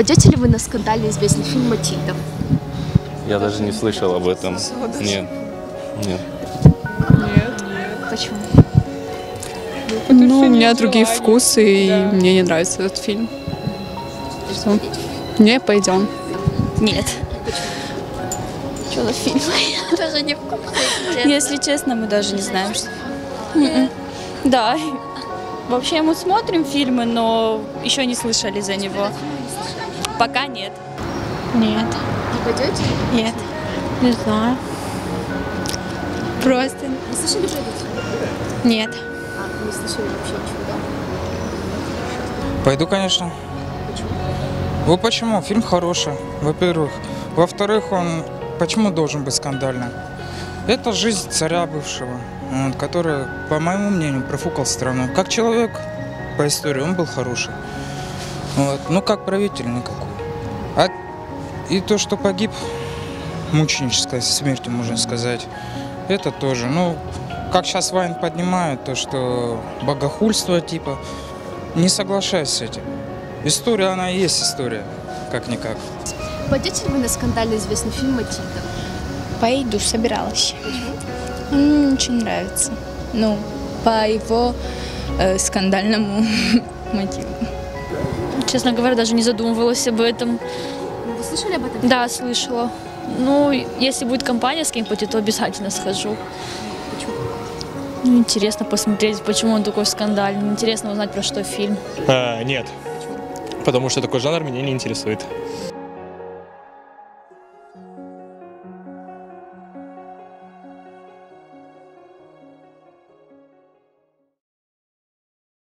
Пойдете ли вы на скандально известный фильм «Матильда»? Я даже не слышал об этом. Нет. Нет. Нет. Почему? Ну, у меня другие вкусы, и мне не нравится этот фильм. Что? Не, пойдем. Нет. Что за фильм? Даже не в курсе. Если честно, мы даже не знаем, что... Да. Вообще мы смотрим фильмы, но еще не слышали за него. Пока нет. Нет. Не пойдете? Нет. Не знаю. Просто Не слышали же этот фильм? нет. Не слышали вообще ничего, да? Пойду, конечно. Почему? Ну почему? Фильм хороший, во-первых. Во-вторых, он почему должен быть скандальным? Это жизнь царя бывшего, вот, который, по моему мнению, профукал страну. Как человек, по истории, он был хороший. Вот. Ну, как правитель никакой. И то, что погиб мученической смертью, можно сказать, это тоже. Ну, как сейчас Вайн поднимают, то, что богохульство, типа, не соглашаюсь с этим. История, она и есть история, как-никак. Пойдете ли вы на скандально известный фильм «Матильда»? Пойду, собиралась. Мне очень нравится. Ну, по его скандальному мотиву. Честно говоря, даже не задумывалась об этом. Ну, вы слышали об этом? Да, слышала. Ну, если будет компания с кем-нибудь, то обязательно схожу. Почему? Ну, интересно посмотреть, почему он такой скандальный. Интересно узнать, про что фильм. Нет. Потому что такой жанр меня не интересует.